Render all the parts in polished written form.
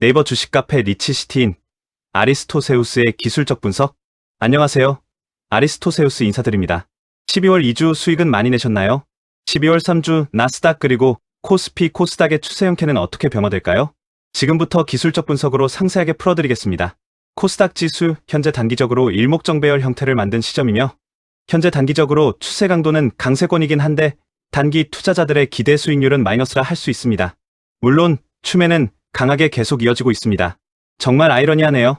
네이버 주식 카페 리치시티인 아리스토세우스의 기술적 분석. 안녕하세요. 아리스토세우스 인사드립니다. 12월 2주 수익은 많이 내셨나요? 12월 3주 나스닥 그리고 코스피 코스닥의 추세 형태는 어떻게 변화될까요? 지금부터 기술적 분석으로 상세하게 풀어드리겠습니다. 코스닥 지수 현재 단기적으로 일목정배열 형태를 만든 시점이며 현재 단기적으로 추세 강도는 강세권이긴 한데 단기 투자자들의 기대 수익률은 마이너스라 할 수 있습니다. 물론 추매는 강하게 계속 이어지고 있습니다. 정말 아이러니하네요.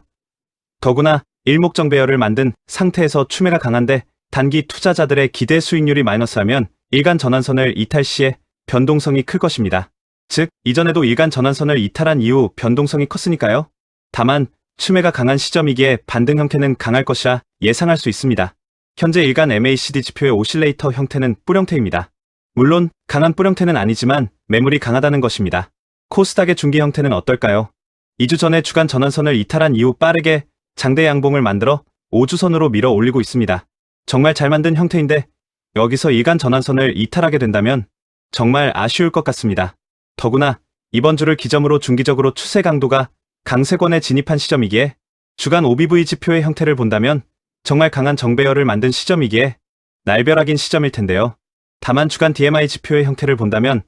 더구나 일목정배열을 만든 상태에서 추매가 강한데 단기 투자자들의 기대 수익률이 마이너스하면 일간 전환선을 이탈 시에 변동성이 클 것입니다. 즉, 이전에도 일간 전환선을 이탈한 이후 변동성이 컸으니까요. 다만 추매가 강한 시점이기에 반등 형태는 강할 것이라 예상할 수 있습니다. 현재 일간 MACD 지표의 오실레이터 형태는 뿔형태입니다. 물론 강한 뿔형태는 아니지만 매물이 강하다는 것입니다. 코스닥의 중기 형태는 어떨까요? 2주 전에 주간 전환선을 이탈한 이후 빠르게 장대 양봉을 만들어 5주선으로 밀어 올리고 있습니다. 정말 잘 만든 형태인데 여기서 일간 전환선을 이탈하게 된다면 정말 아쉬울 것 같습니다. 더구나 이번 주를 기점으로 중기적으로 추세 강도가 강세권에 진입한 시점이기에 주간 OBV 지표의 형태를 본다면 정말 강한 정배열을 만든 시점이기에 날벼락인 시점일 텐데요. 다만 주간 DMI 지표의 형태를 본다면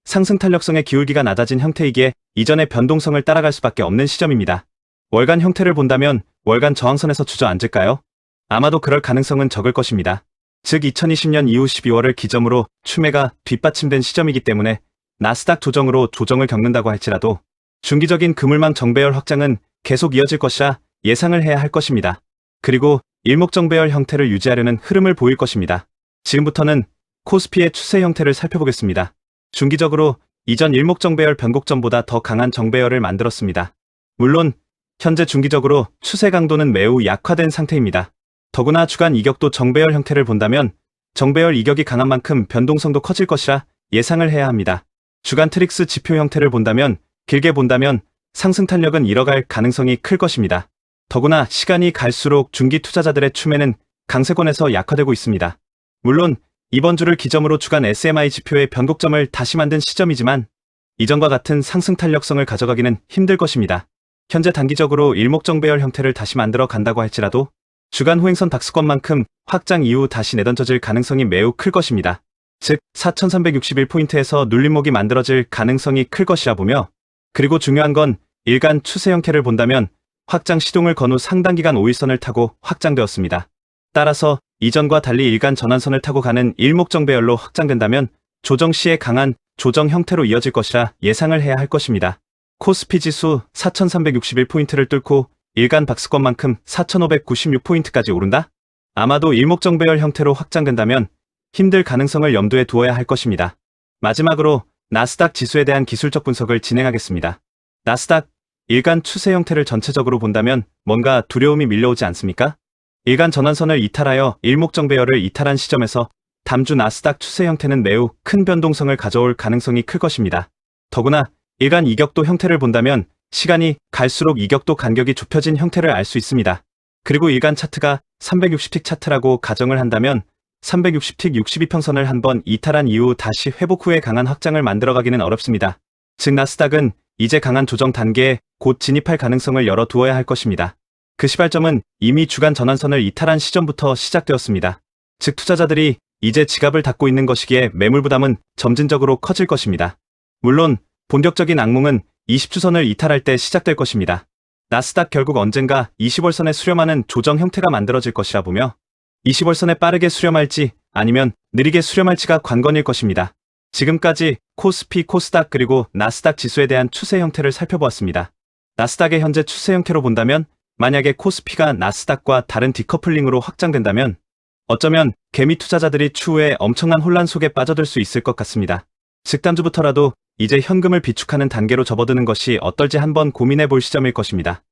상승 탄력성의 기울기가 낮아진 형태이기에 이전의 변동성을 따라갈 수밖에 없는 시점입니다. 월간 형태를 본다면 월간 저항선에서 주저앉을까요? 아마도 그럴 가능성은 적을 것입니다. 즉 2020년 이후 12월을 기점으로 추매가 뒷받침된 시점이기 때문에 나스닥 조정으로 조정을 겪는다고 할지라도 중기적인 그물망 정배열 확장은 계속 이어질 것이라 예상을 해야 할 것입니다. 그리고 일목정배열 형태를 유지하려는 흐름을 보일 것입니다. 지금부터는 코스피의 추세 형태를 살펴보겠습니다. 중기적으로 이전 일목정배열 변곡점보다 더 강한 정배열을 만들었습니다. 물론 현재 중기적으로 추세 강도는 매우 약화된 상태입니다. 더구나 주간 이격도 정배열 형태를 본다면 정배열 이격이 강한 만큼 변동성도 커질 것이라 예상을 해야 합니다. 주간 트릭스 지표 형태를 본다면 길게 본다면 상승 탄력은 잃어갈 가능성이 클 것입니다. 더구나 시간이 갈수록 중기 투자자들의 추매는 강세권에서 약화되고 있습니다. 물론 이번 주를 기점으로 주간 SMI 지표의 변곡점을 다시 만든 시점이지만 이전과 같은 상승 탄력성을 가져가기는 힘들 것입니다. 현재 단기적으로 일목정배열 형태를 다시 만들어 간다고 할지라도 주간 호행선 박스권만큼 확장 이후 다시 내던져질 가능성이 매우 클 것입니다. 즉 4361포인트에서 눌림목이 만들어질 가능성이 클 것이라 보며 그리고 중요한 건 일간 추세 형태를 본다면 확장 시동을 건 후 상당 기간 5일선을 타고 확장되었습니다. 따라서 이전과 달리 일간 전환선을 타고 가는 일목정배열로 확장된다면 조정 시에 강한 조정 형태로 이어질 것이라 예상을 해야 할 것입니다. 코스피 지수 4361포인트를 뚫고 일간 박스권만큼 4596포인트까지 오른다? 아마도 일목정배열 형태로 확장된다면 힘들 가능성을 염두에 두어야 할 것입니다. 마지막으로 나스닥 지수에 대한 기술적 분석을 진행하겠습니다. 나스닥 일간 추세 형태를 전체적으로 본다면 뭔가 두려움이 밀려오지 않습니까? 일간 전환선을 이탈하여 일목정배열을 이탈한 시점에서 담주 나스닥 추세 형태는 매우 큰 변동성을 가져올 가능성이 클 것입니다. 더구나 일간 이격도 형태를 본다면 시간이 갈수록 이격도 간격이 좁혀진 형태를 알 수 있습니다. 그리고 일간 차트가 360틱 차트라고 가정을 한다면 360틱 62평선을 한번 이탈한 이후 다시 회복 후에 강한 확장을 만들어가기는 어렵습니다. 즉 나스닥은 이제 강한 조정 단계에 곧 진입할 가능성을 열어두어야 할 것입니다. 그 시발점은 이미 주간 전환선을 이탈한 시점부터 시작되었습니다. 즉 투자자들이 이제 지갑을 닫고 있는 것이기에 매물 부담은 점진적으로 커질 것입니다. 물론 본격적인 악몽은 20주선을 이탈할 때 시작될 것입니다. 나스닥 결국 언젠가 20월선에 수렴하는 조정 형태가 만들어질 것이라 보며 20월선에 빠르게 수렴할지 아니면 느리게 수렴할지가 관건일 것입니다. 지금까지 코스피, 코스닥 그리고 나스닥 지수에 대한 추세 형태를 살펴보았습니다. 나스닥의 현재 추세 형태로 본다면 만약에 코스피가 나스닥과 다른 디커플링으로 확장된다면 어쩌면 개미 투자자들이 추후에 엄청난 혼란 속에 빠져들 수 있을 것 같습니다. 즉 다음 주부터라도 이제 현금을 비축하는 단계로 접어드는 것이 어떨지 한번 고민해 볼 시점일 것입니다.